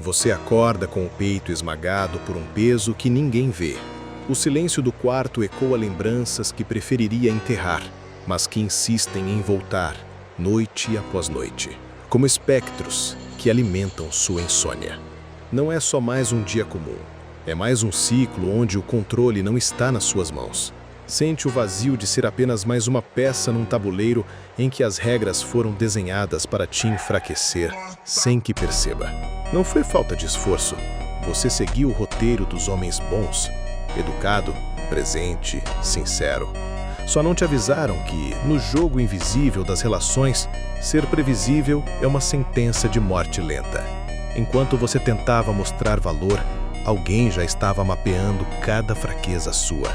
Você acorda com o peito esmagado por um peso que ninguém vê. O silêncio do quarto ecoa lembranças que preferiria enterrar, mas que insistem em voltar, noite após noite, como espectros que alimentam sua insônia. Não é só mais um dia comum, é mais um ciclo onde o controle não está nas suas mãos. Sente o vazio de ser apenas mais uma peça num tabuleiro em que as regras foram desenhadas para te enfraquecer sem que perceba. Não foi falta de esforço. Você seguiu o roteiro dos homens bons, educado, presente, sincero. Só não te avisaram que, no jogo invisível das relações, ser previsível é uma sentença de morte lenta. Enquanto você tentava mostrar valor, alguém já estava mapeando cada fraqueza sua.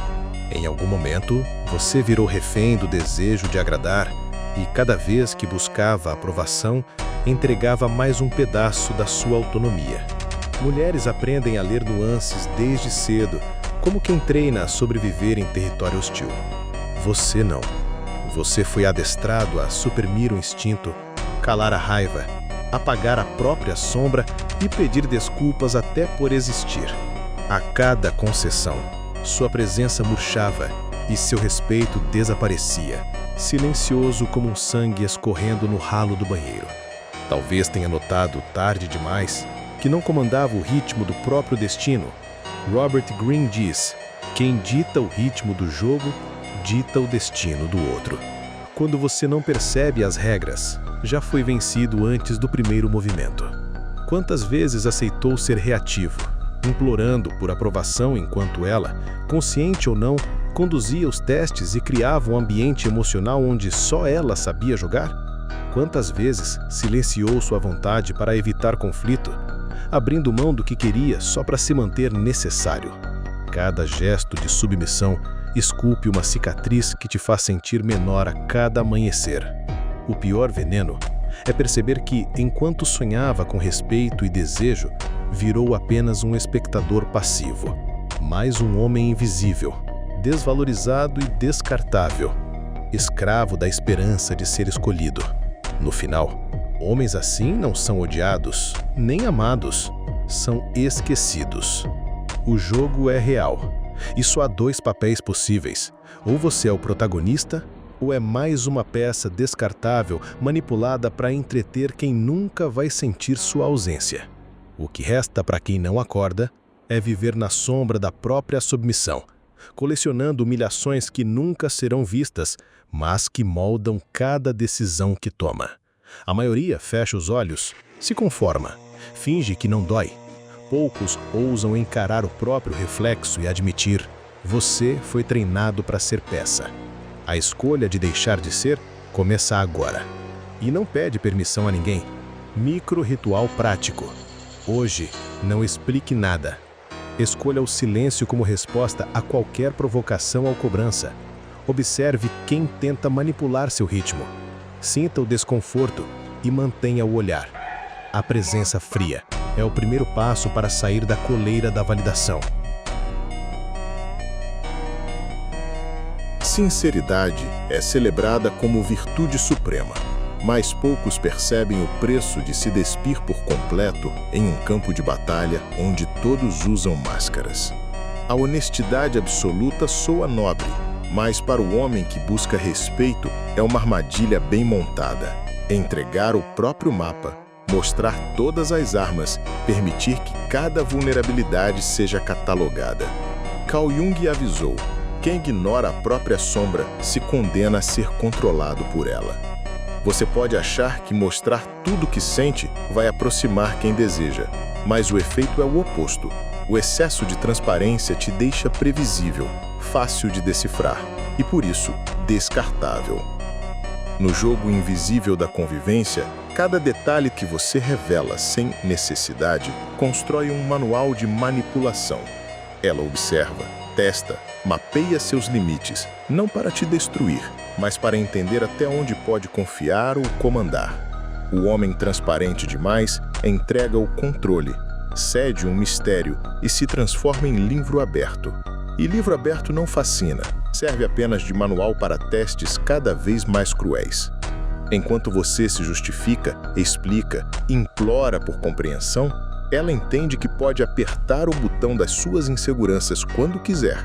Em algum momento, você virou refém do desejo de agradar e, cada vez que buscava a aprovação, entregava mais um pedaço da sua autonomia. Mulheres aprendem a ler nuances desde cedo, como quem treina a sobreviver em território hostil. Você não. Você foi adestrado a suprimir o instinto, calar a raiva, apagar a própria sombra e pedir desculpas até por existir. A cada concessão, sua presença murchava e seu respeito desaparecia, silencioso como um sangue escorrendo no ralo do banheiro. Talvez tenha notado, tarde demais, que não comandava o ritmo do próprio destino. Robert Greene diz: quem dita o ritmo do jogo, dita o destino do outro. Quando você não percebe as regras, já foi vencido antes do primeiro movimento. Quantas vezes aceitou ser reativo, implorando por aprovação enquanto ela, consciente ou não, conduzia os testes e criava um ambiente emocional onde só ela sabia jogar? Quantas vezes silenciou sua vontade para evitar conflito, abrindo mão do que queria só para se manter necessário? Cada gesto de submissão esculpe uma cicatriz que te faz sentir menor a cada amanhecer. O pior veneno é perceber que, enquanto sonhava com respeito e desejo, virou apenas um espectador passivo, mais um homem invisível, desvalorizado e descartável, escravo da esperança de ser escolhido. No final, homens assim não são odiados, nem amados, são esquecidos. O jogo é real, e só há dois papéis possíveis: ou você é o protagonista, ou é mais uma peça descartável manipulada para entreter quem nunca vai sentir sua ausência. O que resta para quem não acorda é viver na sombra da própria submissão, colecionando humilhações que nunca serão vistas, mas que moldam cada decisão que toma. A maioria fecha os olhos, se conforma, finge que não dói. Poucos ousam encarar o próprio reflexo e admitir: você foi treinado para ser peça. A escolha de deixar de ser começa agora. E não pede permissão a ninguém. Micro ritual prático. Hoje, não explique nada. Escolha o silêncio como resposta a qualquer provocação ou cobrança. Observe quem tenta manipular seu ritmo. Sinta o desconforto e mantenha o olhar. A presença fria é o primeiro passo para sair da coleira da validação. Sinceridade é celebrada como virtude suprema, mas poucos percebem o preço de se despir por completo em um campo de batalha onde todos usam máscaras. A honestidade absoluta soa nobre, mas para o homem que busca respeito é uma armadilha bem montada. Entregar o próprio mapa, mostrar todas as armas, permitir que cada vulnerabilidade seja catalogada. Carl Jung avisou: quem ignora a própria sombra se condena a ser controlado por ela. Você pode achar que mostrar tudo o que sente vai aproximar quem deseja, mas o efeito é o oposto. O excesso de transparência te deixa previsível, fácil de decifrar e, por isso, descartável. No jogo invisível da convivência, cada detalhe que você revela sem necessidade constrói um manual de manipulação. Ela observa, testa, mapeia seus limites, não para te destruir, mas para entender até onde pode confiar ou comandar. O homem transparente demais entrega o controle, cede um mistério e se transforma em livro aberto. E livro aberto não fascina, serve apenas de manual para testes cada vez mais cruéis. Enquanto você se justifica, explica, implora por compreensão, Ela entende que pode apertar o botão das suas inseguranças quando quiser,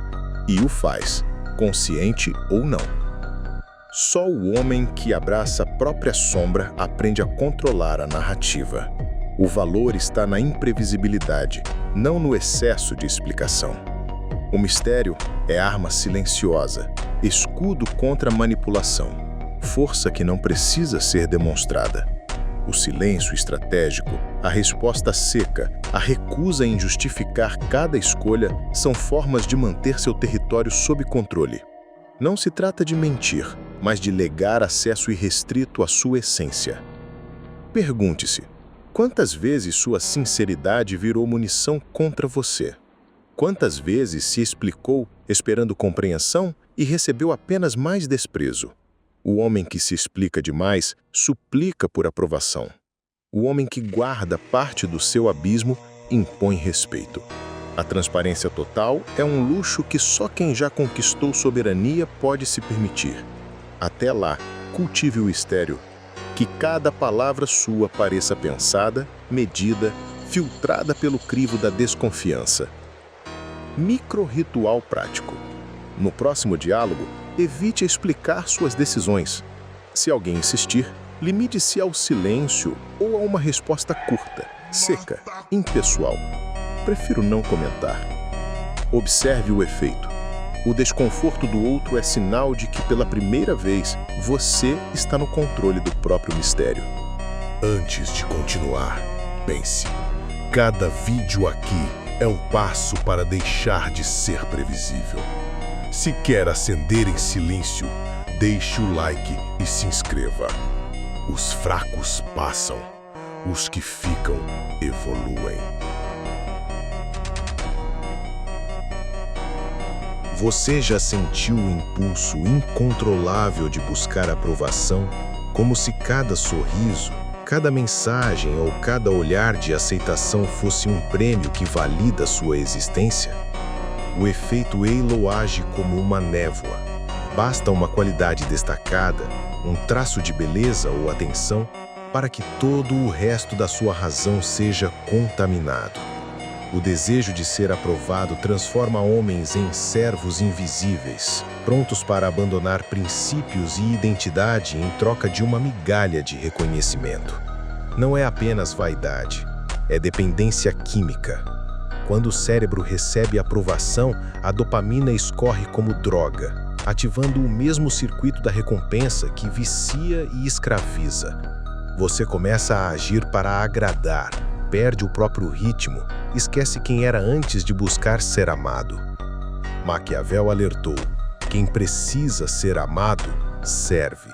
e o faz, consciente ou não. Só o homem que abraça a própria sombra aprende a controlar a narrativa. O valor está na imprevisibilidade, não no excesso de explicação. O mistério é arma silenciosa, escudo contra a manipulação, força que não precisa ser demonstrada. O silêncio estratégico, a resposta seca, a recusa em justificar cada escolha são formas de manter seu território sob controle. Não se trata de mentir, mas de legar acesso irrestrito à sua essência. Pergunte-se: quantas vezes sua sinceridade virou munição contra você? Quantas vezes se explicou esperando compreensão e recebeu apenas mais desprezo? O homem que se explica demais suplica por aprovação. O homem que guarda parte do seu abismo impõe respeito. A transparência total é um luxo que só quem já conquistou soberania pode se permitir. Até lá, cultive o estéreo. Que cada palavra sua pareça pensada, medida, filtrada pelo crivo da desconfiança. Micro-ritual prático. No próximo diálogo, evite explicar suas decisões. Se alguém insistir, limite-se ao silêncio ou a uma resposta curta, seca, impessoal. Prefiro não comentar. Observe o efeito. O desconforto do outro é sinal de que, pela primeira vez, você está no controle do próprio mistério. Antes de continuar, pense: cada vídeo aqui é um passo para deixar de ser previsível. Se quer acender em silêncio, deixe o like e se inscreva. Os fracos passam, os que ficam evoluem. Você já sentiu o impulso incontrolável de buscar aprovação, como se cada sorriso, cada mensagem ou cada olhar de aceitação fosse um prêmio que valida sua existência? O efeito halo age como uma névoa. Basta uma qualidade destacada, um traço de beleza ou atenção, para que todo o resto da sua razão seja contaminado. O desejo de ser aprovado transforma homens em servos invisíveis, prontos para abandonar princípios e identidade em troca de uma migalha de reconhecimento. Não é apenas vaidade, é dependência química. Quando o cérebro recebe aprovação, a dopamina escorre como droga, ativando o mesmo circuito da recompensa que vicia e escraviza. Você começa a agir para agradar, perde o próprio ritmo, esquece quem era antes de buscar ser amado. Maquiavel alertou: quem precisa ser amado, serve.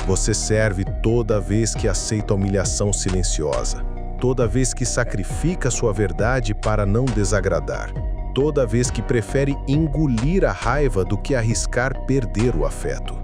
Você serve toda vez que aceita a humilhação silenciosa, toda vez que sacrifica sua verdade para não desagradar, toda vez que prefere engolir a raiva do que arriscar perder o afeto.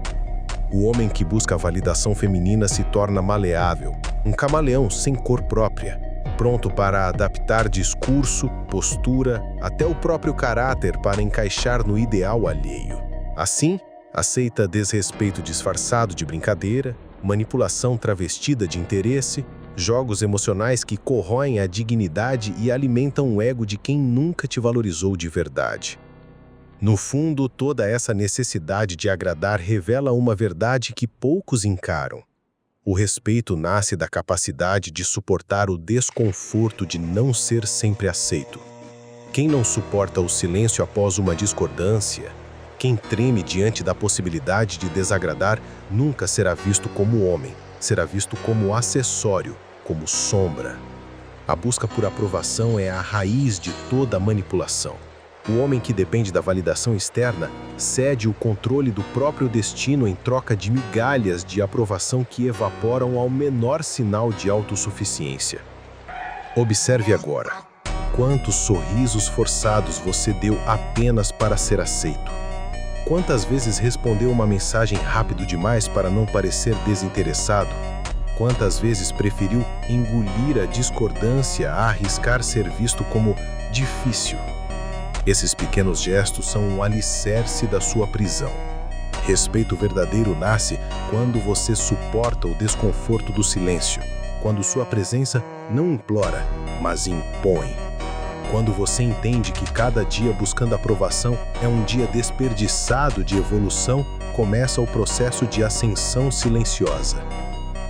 O homem que busca a validação feminina se torna maleável, um camaleão sem cor própria, pronto para adaptar discurso, postura, até o próprio caráter para encaixar no ideal alheio. Assim, aceita desrespeito disfarçado de brincadeira, manipulação travestida de interesse, jogos emocionais que corroem a dignidade e alimentam o ego de quem nunca te valorizou de verdade. No fundo, toda essa necessidade de agradar revela uma verdade que poucos encaram. O respeito nasce da capacidade de suportar o desconforto de não ser sempre aceito. Quem não suporta o silêncio após uma discordância, quem treme diante da possibilidade de desagradar, nunca será visto como homem, será visto como acessório, como sombra. A busca por aprovação é a raiz de toda a manipulação. O homem que depende da validação externa cede o controle do próprio destino em troca de migalhas de aprovação que evaporam ao menor sinal de autossuficiência. Observe agora: quantos sorrisos forçados você deu apenas para ser aceito? Quantas vezes respondeu uma mensagem rápido demais para não parecer desinteressado? Quantas vezes preferiu engolir a discordância a arriscar ser visto como difícil? Esses pequenos gestos são um alicerce da sua prisão. Respeito verdadeiro nasce quando você suporta o desconforto do silêncio, quando sua presença não implora, mas impõe. Quando você entende que cada dia buscando aprovação é um dia desperdiçado de evolução, começa o processo de ascensão silenciosa.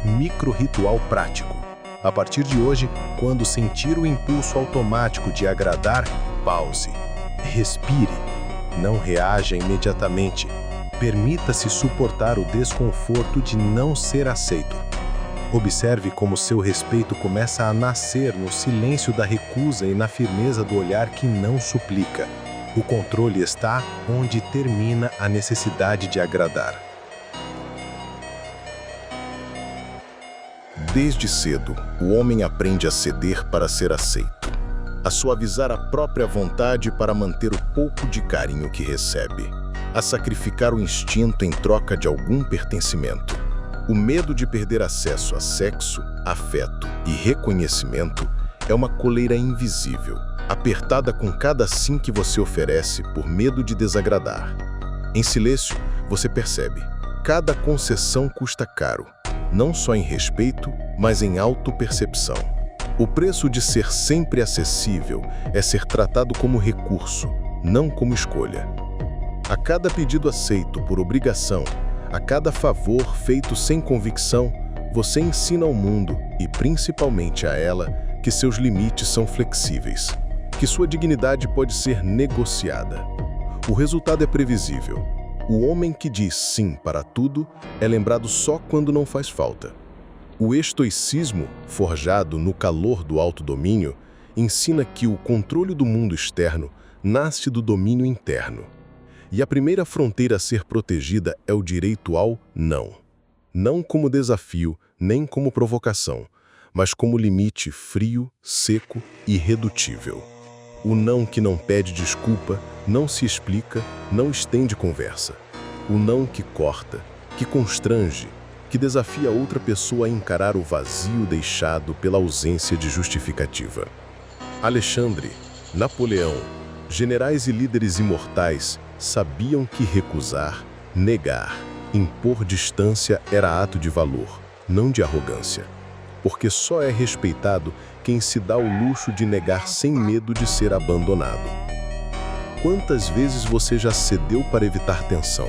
Micro-ritual prático. A partir de hoje, quando sentir o impulso automático de agradar, pause. Respire. Não reaja imediatamente. Permita-se suportar o desconforto de não ser aceito. Observe como seu respeito começa a nascer no silêncio da recusa e na firmeza do olhar que não suplica. O controle está onde termina a necessidade de agradar. Desde cedo, o homem aprende a ceder para ser aceito, a suavizar a própria vontade para manter o pouco de carinho que recebe, a sacrificar o instinto em troca de algum pertencimento. O medo de perder acesso a sexo, afeto e reconhecimento é uma coleira invisível, apertada com cada sim que você oferece por medo de desagradar. Em silêncio, você percebe, cada concessão custa caro, não só em respeito, mas em autopercepção. O preço de ser sempre acessível é ser tratado como recurso, não como escolha. A cada pedido aceito por obrigação, a cada favor feito sem convicção, você ensina ao mundo, e principalmente a ela, que seus limites são flexíveis, que sua dignidade pode ser negociada. O resultado é previsível. O homem que diz sim para tudo é lembrado só quando não faz falta. O estoicismo, forjado no calor do autodomínio, ensina que o controle do mundo externo nasce do domínio interno. E a primeira fronteira a ser protegida é o direito ao não. Não como desafio, nem como provocação, mas como limite frio, seco e irredutível. O não que não pede desculpa, não se explica, não estende conversa. O não que corta, que constrange, que desafia outra pessoa a encarar o vazio deixado pela ausência de justificativa. Alexandre, Napoleão, generais e líderes imortais sabiam que recusar, negar, impor distância era ato de valor, não de arrogância. Porque só é respeitado quem se dá o luxo de negar sem medo de ser abandonado. Quantas vezes você já cedeu para evitar tensão?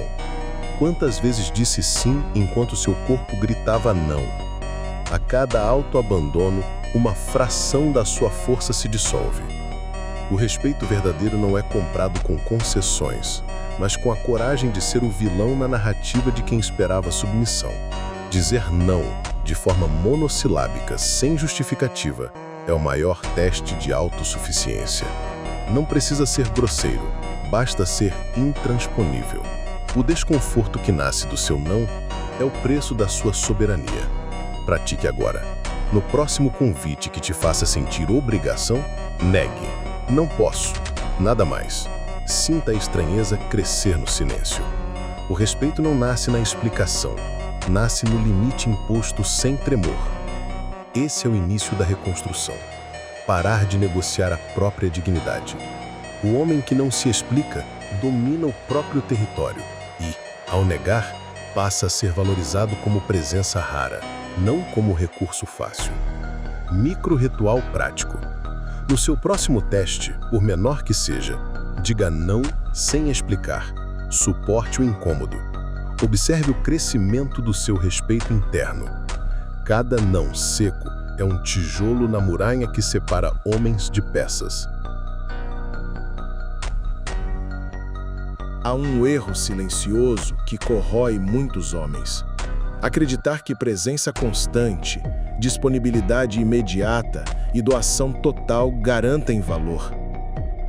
Quantas vezes disse sim enquanto seu corpo gritava não? A cada autoabandono, uma fração da sua força se dissolve. O respeito verdadeiro não é comprado com concessões, mas com a coragem de ser o vilão na narrativa de quem esperava submissão. Dizer não, de forma monossilábica, sem justificativa, é o maior teste de autossuficiência. Não precisa ser grosseiro, basta ser intransponível. O desconforto que nasce do seu não é o preço da sua soberania. Pratique agora. No próximo convite que te faça sentir obrigação, negue. Não posso. Nada mais. Sinta a estranheza crescer no silêncio. O respeito não nasce na explicação, nasce no limite imposto sem tremor. Esse é o início da reconstrução. Parar de negociar a própria dignidade. O homem que não se explica domina o próprio território e, ao negar, passa a ser valorizado como presença rara, não como recurso fácil. Micro-ritual prático. No seu próximo teste, por menor que seja, diga não sem explicar. Suporte o incômodo. Observe o crescimento do seu respeito interno. Cada não seco é um tijolo na muralha que separa homens de peças. Há um erro silencioso que corrói muitos homens. Acreditar que presença constante, disponibilidade imediata e doação total garantem valor.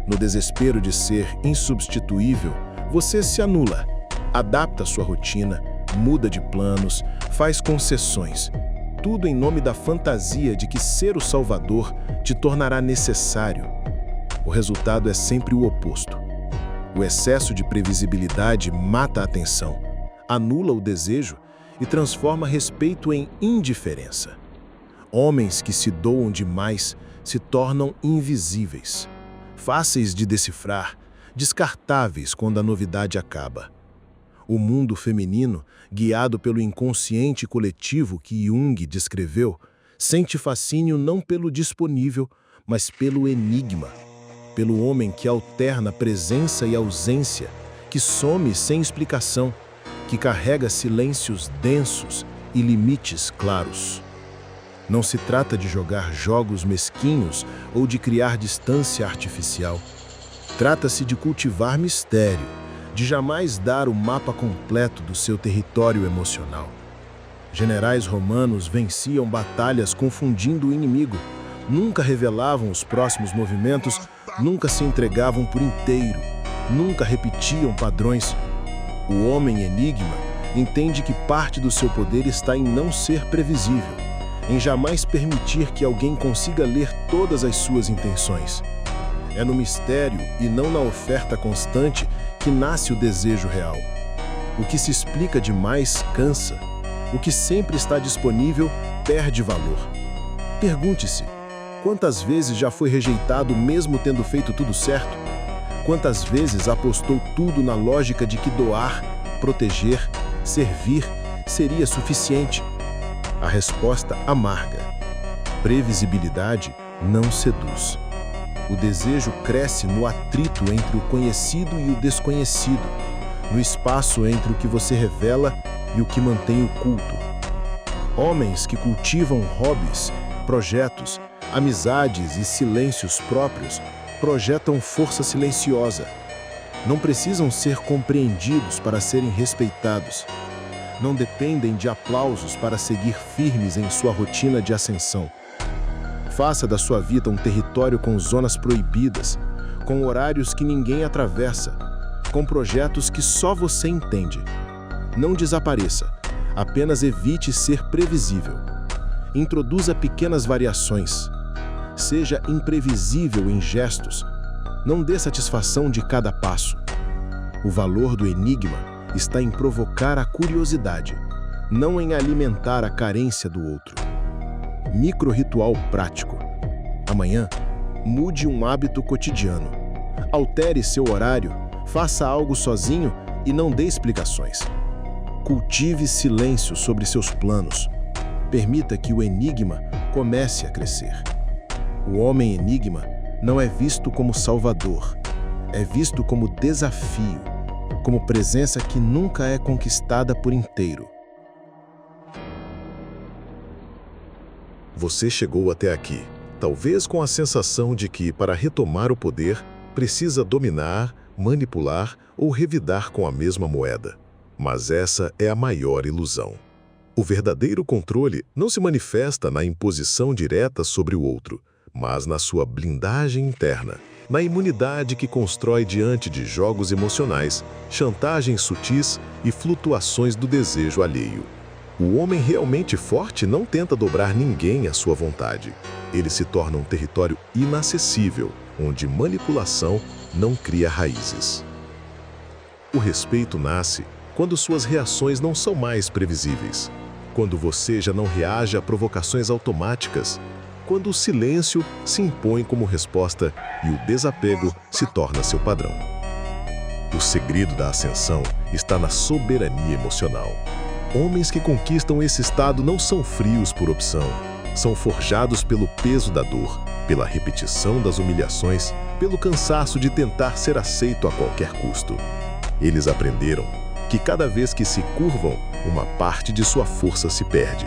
No desespero de ser insubstituível, você se anula, adapta sua rotina, muda de planos, faz concessões. Tudo em nome da fantasia de que ser o salvador te tornará necessário. O resultado é sempre o oposto. O excesso de previsibilidade mata a atenção, anula o desejo e transforma respeito em indiferença. Homens que se doam demais se tornam invisíveis, fáceis de decifrar, descartáveis quando a novidade acaba. O mundo feminino, guiado pelo inconsciente coletivo que Jung descreveu, sente fascínio não pelo disponível, mas pelo enigma, pelo homem que alterna presença e ausência, que some sem explicação, que carrega silêncios densos e limites claros. Não se trata de jogar jogos mesquinhos ou de criar distância artificial. Trata-se de cultivar mistério, de jamais dar o mapa completo do seu território emocional. Generais romanos venciam batalhas confundindo o inimigo, nunca revelavam os próximos movimentos, nunca se entregavam por inteiro, nunca repetiam padrões. O homem enigma entende que parte do seu poder está em não ser previsível, em jamais permitir que alguém consiga ler todas as suas intenções. É no mistério e não na oferta constante que nasce o desejo real. O que se explica demais cansa. O que sempre está disponível perde valor. Pergunte-se, quantas vezes já foi rejeitado mesmo tendo feito tudo certo? Quantas vezes apostou tudo na lógica de que doar, proteger, servir seria suficiente? A resposta amarga. Previsibilidade não seduz. O desejo cresce no atrito entre o conhecido e o desconhecido, no espaço entre o que você revela e o que mantém oculto. Homens que cultivam hobbies, projetos, amizades e silêncios próprios projetam força silenciosa. Não precisam ser compreendidos para serem respeitados. Não dependem de aplausos para seguir firmes em sua rotina de ascensão. Faça da sua vida um território com zonas proibidas, com horários que ninguém atravessa, com projetos que só você entende. Não desapareça, apenas evite ser previsível. Introduza pequenas variações. Seja imprevisível em gestos. Não dê satisfação de cada passo. O valor do enigma está em provocar a curiosidade, não em alimentar a carência do outro. Micro-ritual prático. Amanhã, mude um hábito cotidiano. Altere seu horário, faça algo sozinho e não dê explicações. Cultive silêncio sobre seus planos. Permita que o enigma comece a crescer. O homem enigma não é visto como salvador, é visto como desafio, como presença que nunca é conquistada por inteiro. Você chegou até aqui, talvez com a sensação de que, para retomar o poder, precisa dominar, manipular ou revidar com a mesma moeda. Mas essa é a maior ilusão. O verdadeiro controle não se manifesta na imposição direta sobre o outro, mas na sua blindagem interna, na imunidade que constrói diante de jogos emocionais, chantagens sutis e flutuações do desejo alheio. O homem realmente forte não tenta dobrar ninguém à sua vontade. Ele se torna um território inacessível, onde manipulação não cria raízes. O respeito nasce quando suas reações não são mais previsíveis, quando você já não reage a provocações automáticas, quando o silêncio se impõe como resposta e o desapego se torna seu padrão. O segredo da ascensão está na soberania emocional. Homens que conquistam esse estado não são frios por opção, são forjados pelo peso da dor, pela repetição das humilhações, pelo cansaço de tentar ser aceito a qualquer custo. Eles aprenderam que cada vez que se curvam, uma parte de sua força se perde.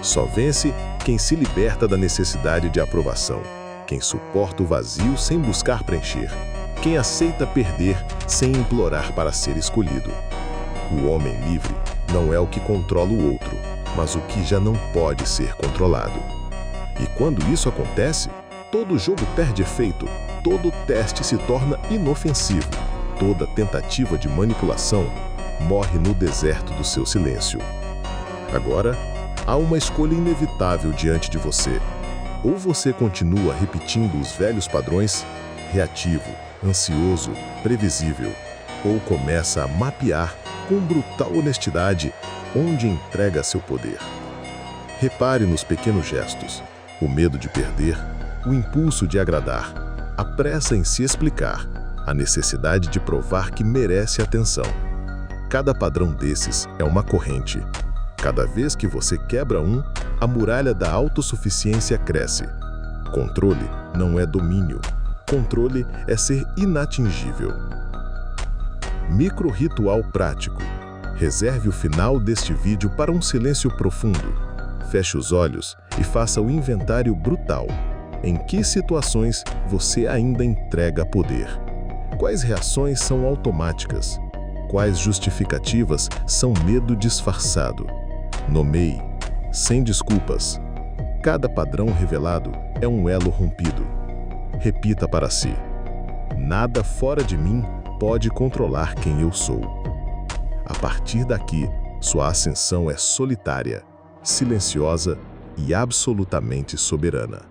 Só vence quem se liberta da necessidade de aprovação, quem suporta o vazio sem buscar preencher, quem aceita perder sem implorar para ser escolhido. O homem livre não é o que controla o outro, mas o que já não pode ser controlado. E quando isso acontece, todo jogo perde efeito, todo teste se torna inofensivo, toda tentativa de manipulação morre no deserto do seu silêncio. Agora, há uma escolha inevitável diante de você. Ou você continua repetindo os velhos padrões, reativo, ansioso, previsível, ou começa a mapear com brutal honestidade onde entrega seu poder. Repare nos pequenos gestos, o medo de perder, o impulso de agradar, a pressa em se explicar, a necessidade de provar que merece atenção. Cada padrão desses é uma corrente. Cada vez que você quebra um, a muralha da autossuficiência cresce. Controle não é domínio. Controle é ser inatingível. Micro-ritual prático. Reserve o final deste vídeo para um silêncio profundo. Feche os olhos e faça o inventário brutal. Em que situações você ainda entrega poder? Quais reações são automáticas? Quais justificativas são medo disfarçado? Nomeie, sem desculpas. Cada padrão revelado é um elo rompido. Repita para si: nada fora de mim pode controlar quem eu sou. A partir daqui, sua ascensão é solitária, silenciosa e absolutamente soberana.